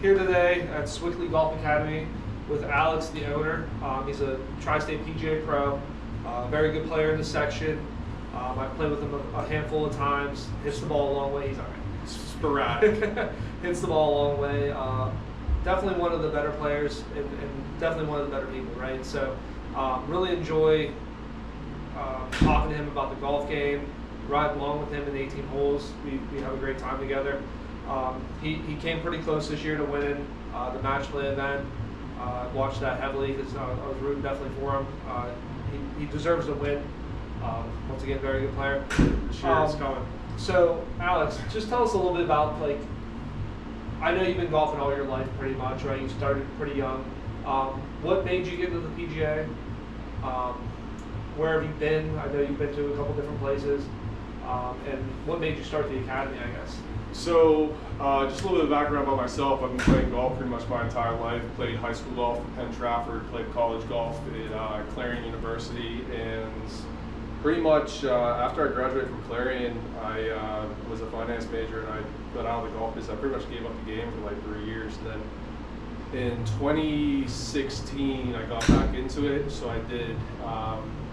here today at Sewickley Golf Academy with Alex, the owner. He's a Tri-State PGA pro, very good player in the section. I've played with him a handful of times. Hits the ball a long way. He's all right. Sporadic. Hits the ball a long way. Definitely one of the better players and definitely one of the better people, right? So really enjoy talking to him about the golf game, ride along with him in 18 holes. We have a great time together. He came pretty close this year to winning the match play event. Watched that heavily because I was rooting definitely for him. He deserves to win. Once again, very good player. This year is coming. So, Alex, just tell us a little bit about, like, I know you've been golfing all your life pretty much, right? You started pretty young. What made you get into the PGA? Where have you been? I know you've been to a couple different places. And what made you start the academy, I guess? So, just a little bit of background about myself. I've been playing golf pretty much my entire life. Played high school golf at Penn Trafford, played college golf at Clarion University, and pretty much after I graduated from Clarion, I was a finance major and I got out of the golf business. I pretty much gave up the game for like 3 years. And then in 2016, I got back into it. So I did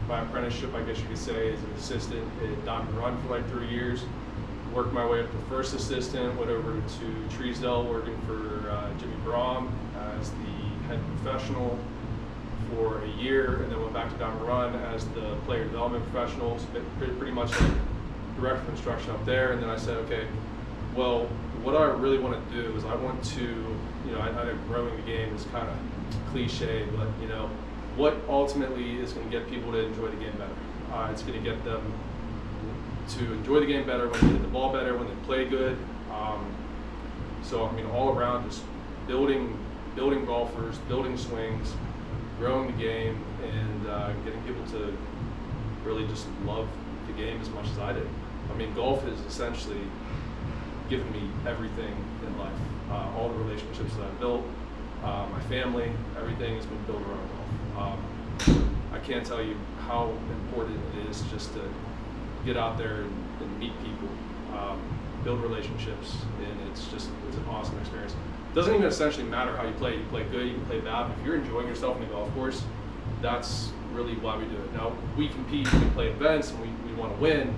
my apprenticeship, I guess you could say, as an assistant at Diamond Run for like 3 years. Worked my way up to first assistant, went over to Treesdale working for Jimmy Brom as the head professional for a year, and then went back to Diamond Run as the player development professional, pretty much like director of instruction up there. And then I said, okay, well, what I really want to do is I want to, you know, I know growing the game is kind of cliche, but you know, what ultimately is going to get people to enjoy the game better? It's going to get them to enjoy the game better when they hit the ball better, when they play good. So I mean, all around, just building golfers, building swings, growing the game, and getting people to really just love the game as much as I did. I mean, golf has essentially given me everything in life. All the relationships that I've built, my family, everything has been built around golf. I can't tell you how important it is just to get out there and meet people, build relationships, and it's an awesome experience. It doesn't even essentially matter how you play. You play good, you can play bad. If you're enjoying yourself on the golf course, that's really why we do it. Now, we compete, we play events, and we want to win,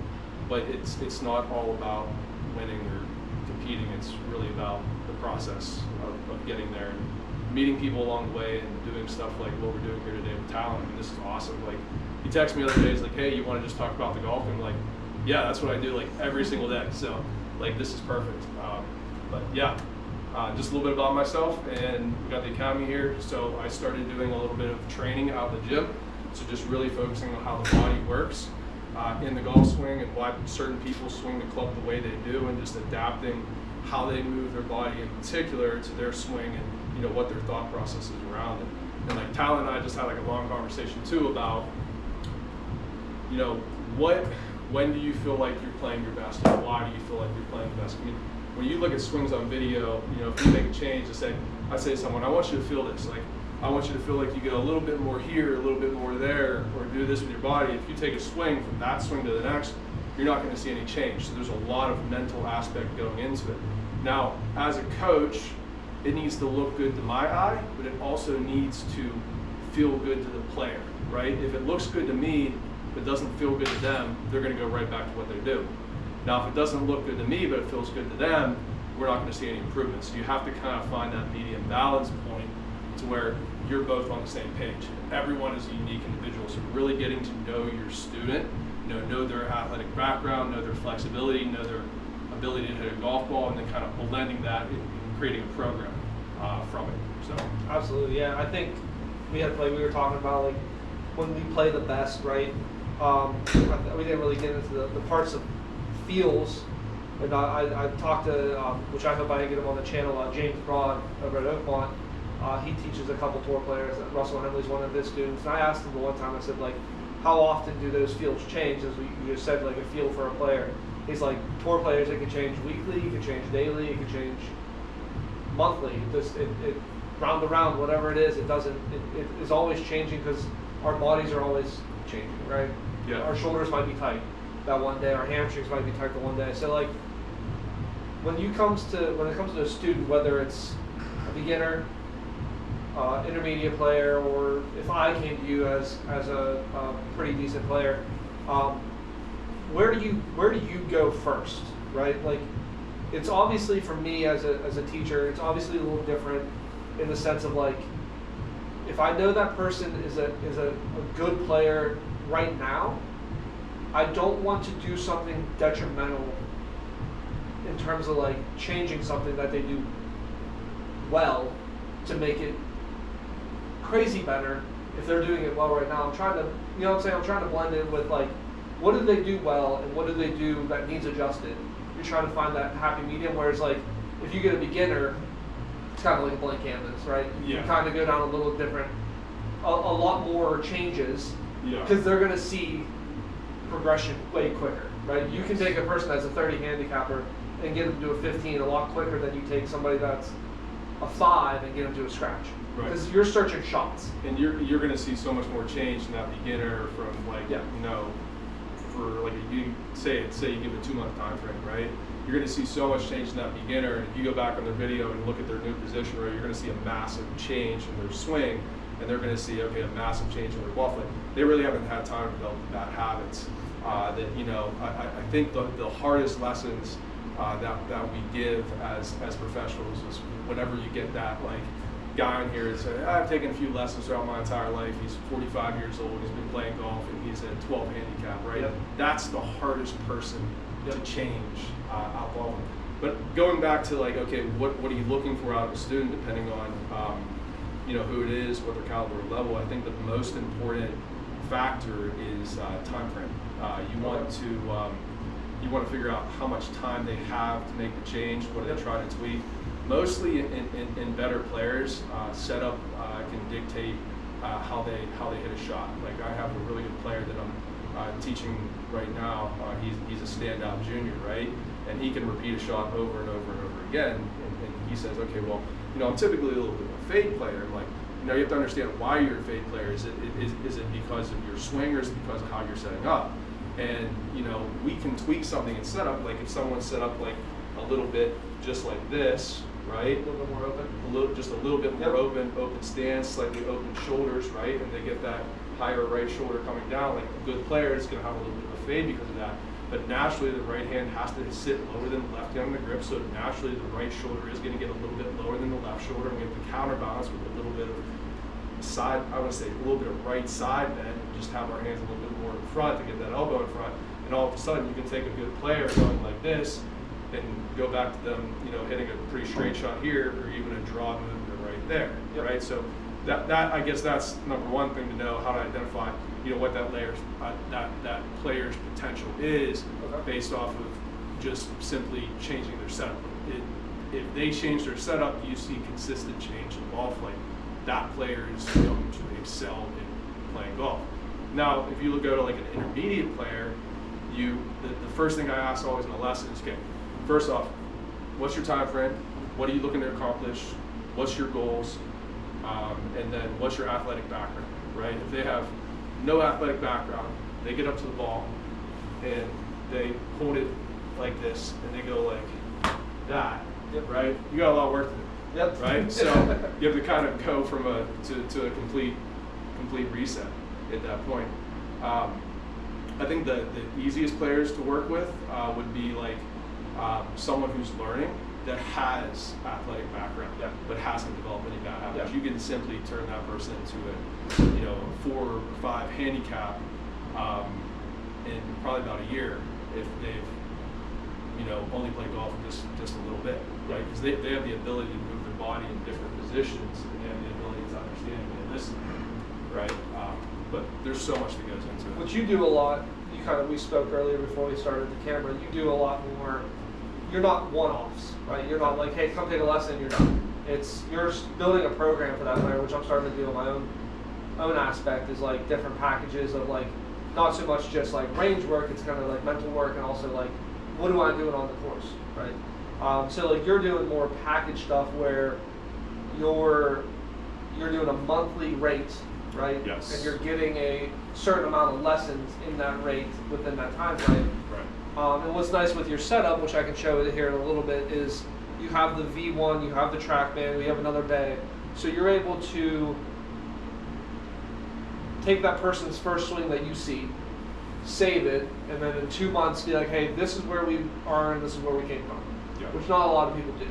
but it's not all about winning or competing. It's really about the process of getting there and meeting people along the way and doing stuff like what we're doing here today with Talon. I mean, this is awesome. Like, he texted me the other day, he's like, hey, you want to just talk about the golf? And I'm like, yeah, that's what I do like every single day. So like, this is perfect. But yeah, just a little bit about myself, and we got the academy here. So I started doing a little bit of training out of the gym. So just really focusing on how the body works in the golf swing and why certain people swing the club the way they do, and just adapting how they move their body in particular to their swing, and you know, what their thought process is around it. And like Talon and I just had like a long conversation too about, you know, when do you feel like you're playing your best, and why do you feel like you're playing the best? I mean, when you look at swings on video, you know, if you make a change, I say to someone, I want you to feel this. Like, I want you to feel like you get a little bit more here, a little bit more there, or do this with your body. If you take a swing from that swing to the next, you're not going to see any change. So there's a lot of mental aspect going into it. Now, as a coach, it needs to look good to my eye, but it also needs to feel good to the player, right? If it looks good to me, but doesn't feel good to them, they're going to go right back to what they do. Now, if it doesn't look good to me, but it feels good to them, we're not going to see any improvement. So you have to kind of find that medium balance point to where you're both on the same page. Everyone is a unique individual, so really getting to know your student, know their athletic background, know their flexibility, know their ability to hit a golf ball, and then kind of blending that and creating a program from it. So absolutely, yeah. I think we were talking about like when we play the best, right? We didn't really get into the parts of feels. And I talked to, which I hope I can get him on the channel, James Broad over at Oakmont. He teaches a couple tour players. Russell Henley's one of his students. And I asked him the one time, I said, like, how often do those feels change? As you just said, like a feel for a player. He's like, tour players, it can change weekly, it can change daily, it can change monthly. It round to round, whatever it is, it is always changing because our bodies are always changing, right? Yeah. Our shoulders might be tight that one day, our hamstrings might be tight the one day. So like, when it comes to a student, whether it's a beginner, intermediate player, or if I came to you as a pretty decent player, where do you go first, right? Like, it's obviously for me as a teacher, it's obviously a little different in the sense of like, if I know that person is a good player right now, I don't want to do something detrimental in terms of like changing something that they do well to make it crazy better if they're doing it well right now. I'm trying to, you know what I'm saying? I'm trying to blend in with like, what do they do well and what do they do that needs adjusted? You're trying to find that happy medium, whereas like, if you get a beginner, it's kind of like a blank canvas, right? Yeah. You kind of go down a little different, a lot more changes, because they're going to see progression way quicker, right? You can take a person that's a 30 handicapper and get them to a 15 a lot quicker than you take somebody that's a 5 and get them to a scratch. Because you're searching shots. And you're going to see so much more change in that beginner from like, you know, for like you say you give a 2-month time frame, right? You're going to see so much change in that beginner, and if you go back on their video and look at their new position, right, you're going to see a massive change in their swing, and they're going to see, okay, a massive change in their ball flight. They really haven't had time to develop bad habits. That, you know, I think the hardest lessons that we give as professionals is whenever you get that like guy in here that says, I've taken a few lessons throughout my entire life, he's 45 years old, he's been playing golf, and he's a 12 handicap, right? That's the hardest person to change out of all of them. But going back to like, okay, what are you looking for out of a student, depending on you know, who it is, what their caliber or level. I think the most important factor is time frame. You want to figure out how much time they have to make the change, what are they trying to tweak. Mostly in better players, setup can dictate how they hit a shot. Like I have a really good player that I'm teaching right now. He's a standout junior, right? And he can repeat a shot over and over and over again. And he says, okay, well, you know, I'm typically a little bit of a fade player. I'm like, you know, you have to understand why you're a fade player. Is it because of your swing, or is it because of how you're setting up? And you know, we can tweak something in setup. Like if someone's set up like a little bit just like this, right? A little bit more open. Just a little bit more open stance, slightly open shoulders, right? And they get that higher right shoulder coming down. Like a good player is going to have a little bit of a fade because of that. But naturally, the right hand has to sit lower than the left hand on the grip. So naturally, the right shoulder is going to get a little bit lower than the left shoulder. And we have to counterbalance with a little bit of side, I would say a little bit of right side bend, and just have our hands a little bit more in front to get that elbow in front. And all of a sudden, you can take a good player going like this and go back to them, you know, hitting a pretty straight shot here, or even a draw movement right there, right? So that I guess that's number one thing to know, how to identify, you know, what that player's potential is based off of just simply changing their setup. If they change their setup, you see consistent change in ball flight. That player is going to excel in playing golf. Now, if you go to like an intermediate player, the first thing I ask always in a lesson is, okay, first off, what's your time frame? What are you looking to accomplish? What's your goals? And then what's your athletic background, right? If they have no athletic background, they get up to the ball and they hold it like this and they go like that, right? You got a lot of work to do, right? So you have to kind of go from to a complete reset at that point. I think the easiest players to work with would be like someone who's learning that has athletic background, but hasn't developed any bad habits. You can simply turn that person into a, you know, 4 or 5 handicap in probably about a year if they've, you know, only played golf just a little bit, right? Because they have the ability to move their body in different positions, and they have the ability to understand and listen, right? But there's so much that goes into it. What you do a lot, we spoke earlier before we started the camera, you do a lot more. You're not one-offs, right? You're not like, hey, come take a lesson, you're done. You're building a program for that player, which I'm starting to do on my own aspect, is like different packages of like, not so much just like range work, it's kind of like mental work, and also like, what do I do on the course, right? So like you're doing more package stuff where you're doing a monthly rate, right? Yes. And you're getting a certain amount of lessons in that rate within that time frame. Right. And what's nice with your setup, which I can show it here in a little bit, is you have the V1, you have the TrackMan, we have another bay. So you're able to take that person's first swing that you see, save it, and then in 2 months be like, hey, this is where we are and this is where we came from. Yeah. Which not a lot of people do,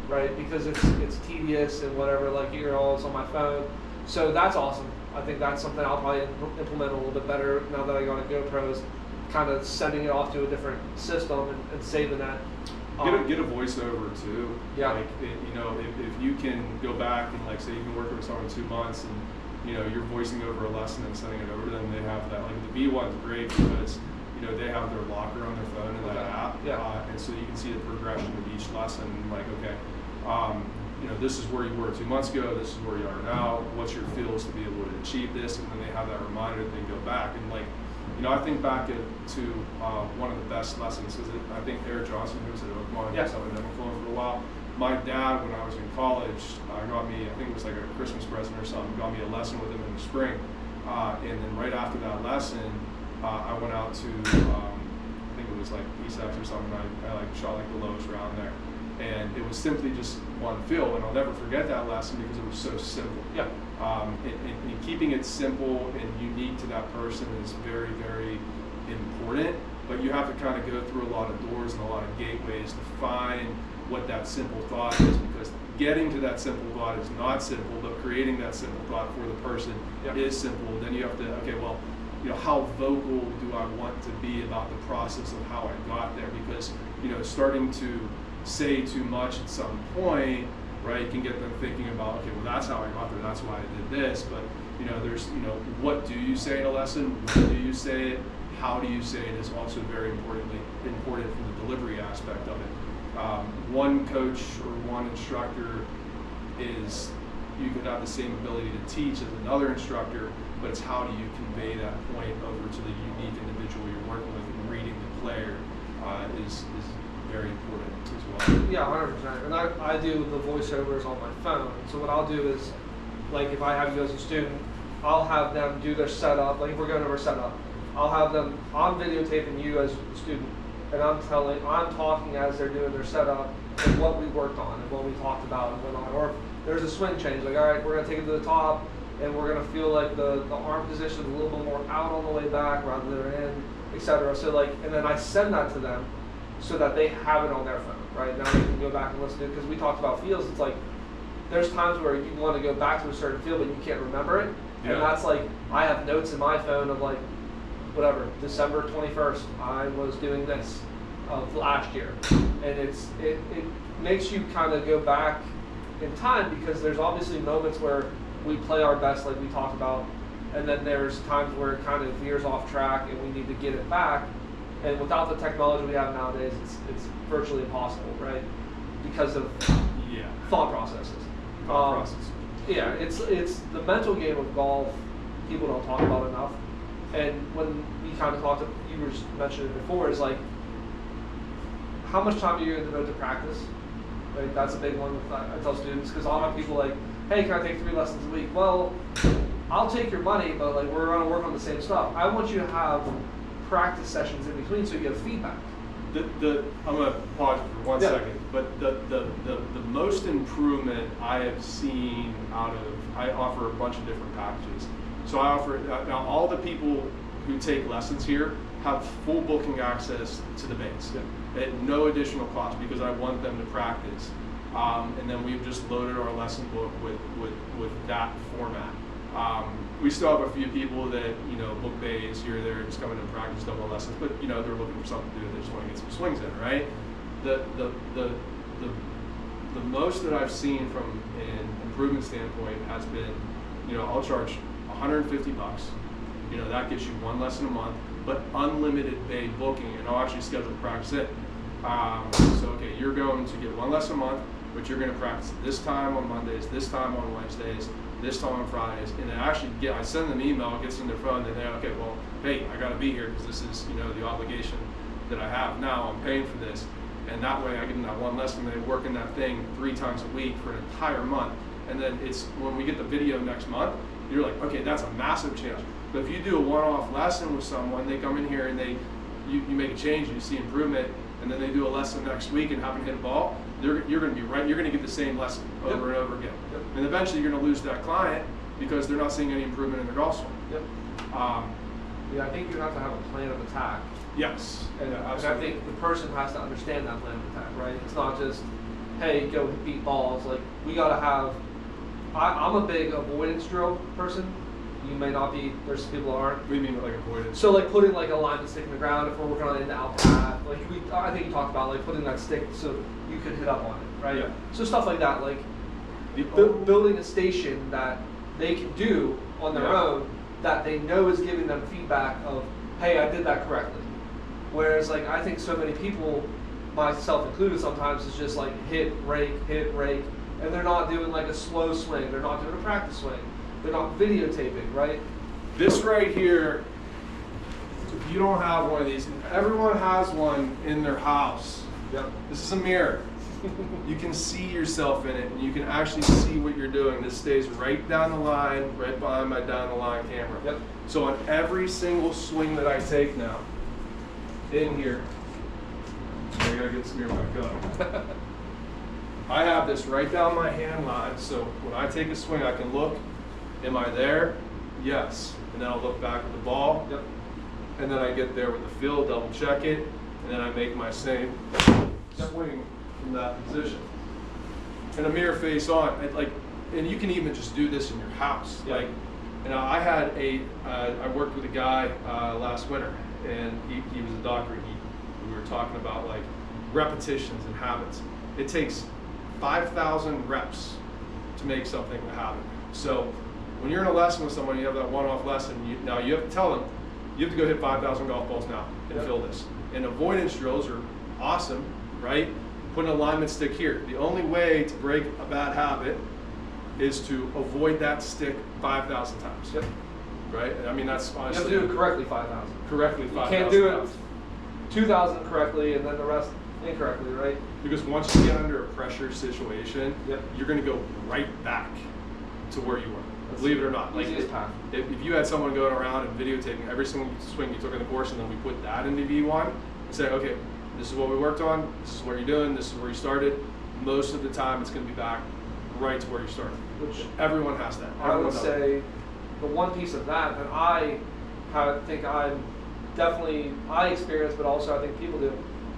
right? Because it's tedious and whatever, like it's on my phone. So that's awesome. I think that's something I'll probably implement a little bit better now that I got a GoPro, is kind of sending it off to a different system and saving that. Get a voiceover too. Yeah. Like if you can go back and like say you can work with someone in 2 months and you're voicing over a lesson and sending it over to them, they have that. Like the B1's great because they have their locker on their phone in that app. Yeah. And so you can see the progression of each lesson. Like okay, this is where you were 2 months ago. This is where you are now. What's your feels to be able to achieve this? And then they have that reminder that they go back and like. I think back to one of the best lessons because I think Eric Johnson, who was at Oakmont, yeah. was up in Angelone for a while. My dad, when I was in college, got me, I think it was like a Christmas present or something, got me a lesson with him in the spring. And then right after that lesson, I went out to, I think it was like ESAX or something. I like shot like the lowest round there. And it was simply just one feel, and I'll never forget that lesson because it was so simple. Yeah. And keeping it simple and unique to that person is very, very important, but you have to kind of go through a lot of doors and a lot of gateways to find what that simple thought is, because getting to that simple thought is not simple, but creating that simple thought for the person is simple. Then you have to, okay, well, how vocal do I want to be about the process of how I got there? Because, starting to say too much at some point, right, can get them thinking about, okay, well, that's how I got there, that's why I did this. But, there's, what do you say in a lesson? When do you say it? How do you say it is also very important from the delivery aspect of it. One coach or one instructor is, you could have the same ability to teach as another instructor, but it's how do you convey that point over to the unique individual you're working with, and reading the player is very important as well. Yeah, 100%. And I do the voiceovers on my phone. So what I'll do is, like if I have you as a student, I'll have them do their setup. Like if we're going over setup, I'll have them, I'm videotaping you as a student, and I'm talking as they're doing their setup and what we worked on and what we talked about and whatnot. Or if there's a swing change, like, all right, we're gonna take it to the top and we're gonna feel like the arm position is a little bit more out on the way back rather than in, etc. So like, and then I send that to them so that they have it on their phone, right? Now they can go back and listen to it, because we talked about feels. It's like, there's times where you want to go back to a certain feel, but you can't remember it. Yeah. And that's like, I have notes in my phone of like, whatever, December 21st, I was doing this of last year. And it makes you kind of go back in time, because there's obviously moments where we play our best, like we talked about, and then there's times where it kind of veers off track and we need to get it back. And without the technology we have nowadays, it's virtually impossible, right? Because of thought processes. Yeah, it's the mental game of golf people don't talk about enough. And when we kind of talked, you were just mentioning it before, is like, how much time are you going to devote to practice? Like, that's a big one I tell students, because I'll have people like, hey, can I take 3 lessons a week? Well, I'll take your money, but like, we're going to work on the same stuff. I want you to have practice sessions in between so you get feedback. I'm going to pause for 1 second, but the most improvement I have seen I offer a bunch of different packages. So I offer, now all the people who take lessons here have full booking access to the base at no additional cost, because I want them to practice. And then we've just loaded our lesson book with that format. We still have a few people that, book bays here or there, just come in and practice double lessons, but they're looking for something to do, they just want to get some swings in, right? The most that I've seen from an improvement standpoint has been, I'll charge $150. That gets you 1 lesson a month, but unlimited bay booking, and I'll actually schedule practice in. So okay, you're going to get 1 lesson a month, but you're going to practice this time on Mondays, this time on Wednesdays, this time on Fridays, and then I send them an email, it gets in their phone, and they're okay, well, hey, I got to be here because this is the obligation that I have now. I'm paying for this, and that way I give them that 1 lesson. They work in that thing 3 times a week for an entire month, and then it's when we get the video next month, you're like, okay, that's a massive change. But if you do a one-off lesson with someone, they come in here and you make a change, and you see improvement, and then they do a lesson next week and happen to hit a ball, you're going to be right. You're going to get the same lesson over and over again, and eventually you're going to lose that client because they're not seeing any improvement in their golf swing. Yep. Yeah, I think you have to have a plan of attack. Yes. And, Yeah, and I think the person has to understand that plan of attack, right? It's not just, hey, go beat balls. Like, we got to have, I'm a big avoidance drill person. You may not be, there's some people who aren't. What do you mean like avoidance? So like putting like a alignment stick in the ground if we're working on an in-out path. Like I think you talked about like putting that stick so you could hit up on it, right? Yeah. So stuff like that, like building a station that they can do on their own that they know is giving them feedback of, hey, I did that correctly. Whereas like I think so many people, myself included sometimes, is just like hit, rake, and they're not doing like a slow swing, they're not doing a practice swing, they're not videotaping, right? This right here, if you don't have one of these, everyone has one in their house. Yep. This is a mirror. You can see yourself in it, and you can actually see what you're doing. This stays right down the line, right behind my down the line camera. Yep. So on every single swing that I take now, in here, I gotta get some mirror back up. I have this right down my hand line, so when I take a swing, I can look. Am I there? Yes. And then I'll look back at the ball. Yep. And then I get there with the feel, double check it, and then I make my same swing from that position. And a mirror face on, and you can even just do this in your house. Yeah. Like, you know, I had I worked with a guy last winter, and he was a doctor. We were talking about like repetitions and habits. It takes 5,000 reps to make something a habit. So when you're in a lesson with someone, you have that one-off lesson, now you have to tell them, you have to go hit 5,000 golf balls now and fill this. And avoidance drills are awesome, right? Put an alignment stick here. The only way to break a bad habit is to avoid that stick 5,000 times. Yep. Right? And I mean, that's honestly. You have to do it correctly 5,000. Correctly 5,000 You can't do it times. 2,000 correctly and then the rest incorrectly, right? Because once you get under a pressure situation, Yep. you're going to go right back to where you were. Believe it or not. Like Easiest path. if you had someone going around and videotaping every single swing you took in the course, and then we put that into V1 and say, okay, this is what we worked on, this is what you're doing, this is where you started, most of the time it's going to be back right to where you started. Which Everyone has that. I would say the one piece of that I think I'm definitely, I experience, but also I think people do,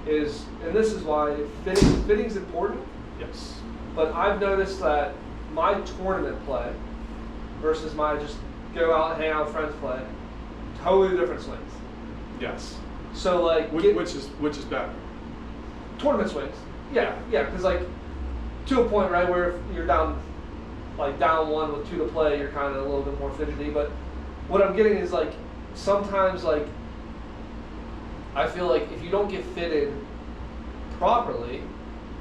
is, and this is why fitting's important, Yes. but I've noticed that my tournament play versus my just go out and hang out with friends play, totally different swings. Yes. So like, Which is better? tournament swings. Yeah, because like to a point, right, where if you're down one with 2 to play, you're kind of a little bit more fidgety. But what I'm getting is like sometimes like I feel like if you don't get fitted properly,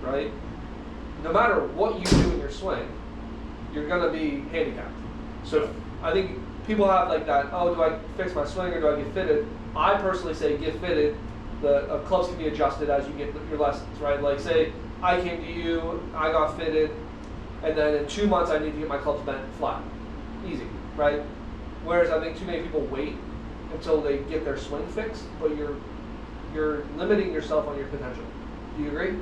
right, no matter what you do in your swing, you're gonna be handicapped. So I think people have like that, oh, do I fix my swing or do I get fitted? I personally say get fitted. The clubs can be adjusted as you get your lessons, right? Like say I came to you, I got fitted, and then in 2 months I need to get my clubs bent flat. Easy, right? Whereas I think too many people wait until they get their swing fixed, but you're limiting yourself on your potential. Do you agree?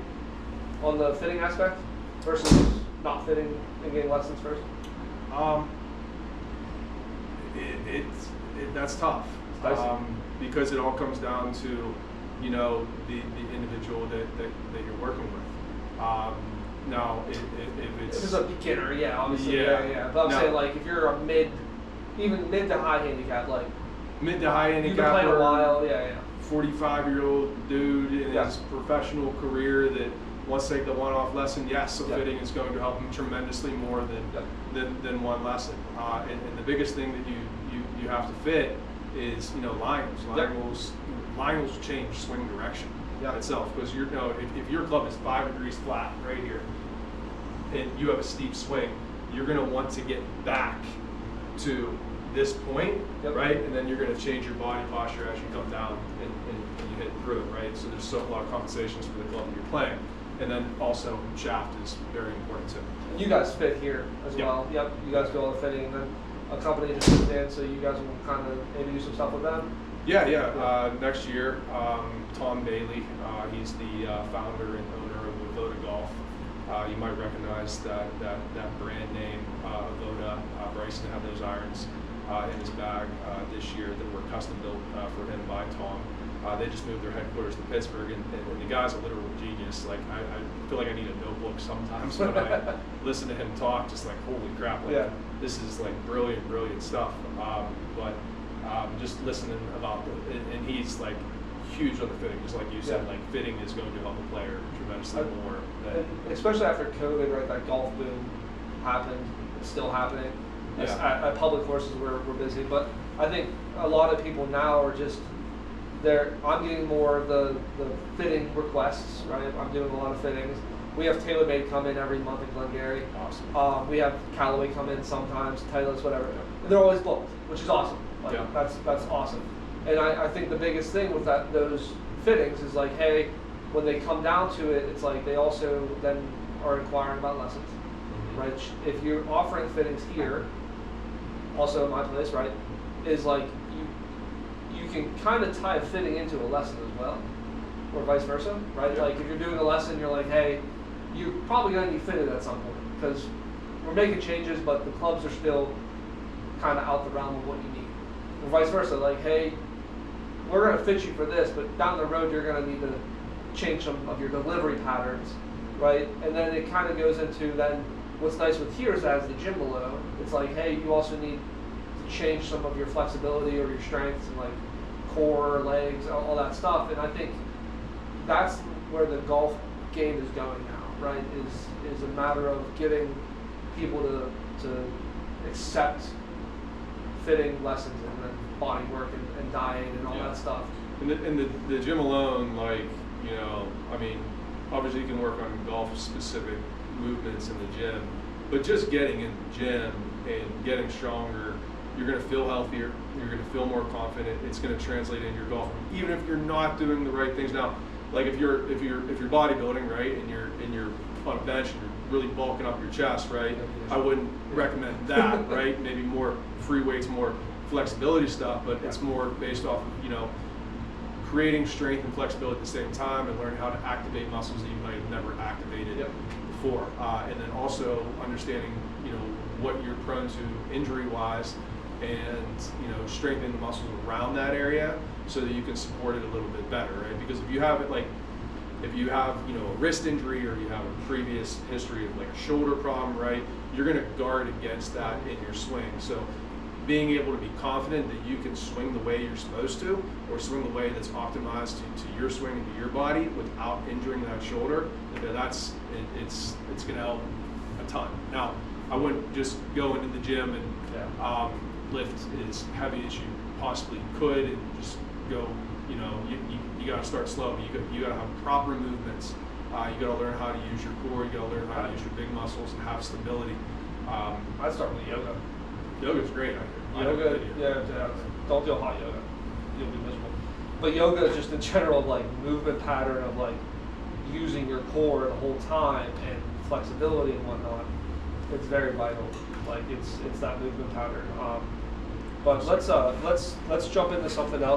On the fitting aspect versus not fitting and getting lessons first? That's tough. Because it all comes down to, you know, the individual that you're working with. Now, if it's a beginner, yeah, obviously, Yeah. yeah. But I'm No. saying like if you're a mid to high handicap, like mid to high you've been handicap, playing a while, yeah. 45-year-old dude in Yeah. his professional career that wants to take the one-off lesson, yes, so Yeah. fitting is going to help him tremendously more than one lesson. And the biggest thing that you have to fit is, you know, liners. Liners change swing direction itself, because if your club is 5 degrees flat right here and you have a steep swing, you're going to want to get back to this point, right? And then you're going to change your body posture as you come down and you hit through it, right? So there's a lot of compensations for the club that you're playing. And then also shaft is very important too. And you guys fit here as well. Yep, you guys do all the fitting, and then a company just moved in, so you guys will kind of maybe do some stuff with them. Yeah. Next year, Tom Bailey, he's the founder and owner of Avoda Golf. You might recognize that brand name, Avoda. Bryson had those irons in his bag this year that were custom built for him by Tom. They just moved their headquarters to Pittsburgh, and the guy's a literal genius. Like I feel like I need a notebook sometimes when I listen to him talk. Just like, holy crap! Like, this is like brilliant stuff. But just listening about, and he's like huge on the fitting, just like you said. Like fitting is going to help a player tremendously more. And especially after COVID, right? That golf boom happened. It's still happening. At public courses, we're busy, but I think a lot of people now are just. I'm getting more of the fitting requests, right? I'm doing a lot of fittings. We have TaylorMade come in every month in Glengarry. Awesome. We have Callaway come in sometimes, Titleist, whatever. And they're always booked, which is awesome. Like, that's awesome. And I think the biggest thing with those fittings is like, hey, when they come down to it, it's like they also then are inquiring about lessons, right? If you're offering fittings here, also in my place, right, is like you can kind of tie a fitting into a lesson as well, or vice versa, right? Yeah. Like if you're doing a lesson, you're like, hey, you're probably going to need fitted at some point because we're making changes, but the clubs are still kind of out the realm of what you need. Or vice versa, like, hey, we're going to fit you for this, but down the road you're going to need to change some of your delivery patterns, right? And then it kind of goes into then what's nice with here is that as the gym below, it's like, hey, you also need to change some of your flexibility or your strengths and like core, legs, all that stuff. And I think that's where the golf game is going now, right? Is a matter of getting people to accept fitting lessons and then body work and diet and all that stuff. And the gym alone, like, you know, I mean, obviously you can work on golf specific movements in the gym, but just getting in the gym and getting stronger, you're going to feel healthier, you're going to feel more confident, it's going to translate in your golf, even if you're not doing the right things. Now, like if you're bodybuilding, right, and you're on a bench and you're really bulking up your chest, right, I wouldn't recommend that, right? Maybe more free weights, more flexibility stuff, but it's more based off of, you know, creating strength and flexibility at the same time and learning how to activate muscles that you might have never activated before. And then also understanding, you know, what you're prone to injury-wise and, you know, strengthen the muscles around that area so that you can support it a little bit better, right? Because if you have it, like, if you have, you know, a wrist injury or you have a previous history of like a shoulder problem, right, you're going to guard against that in your swing. So being able to be confident that you can swing the way you're supposed to or swing the way that's optimized to your swing and to your body without injuring that shoulder, it's going to help a ton. Now, I wouldn't just go into the gym and lift as heavy as you possibly could and just go, you know, you got to start slow. You got to have proper movements. You got to learn how to use your core. You got to learn how to use your big muscles and have stability. I'd start with yoga. Yoga's great. Yoga, don't do hot yoga. You'll be miserable. But yoga is just a general like movement pattern of like using your core the whole time and flexibility and whatnot. It's very vital. Like it's that movement pattern. But let's jump into something else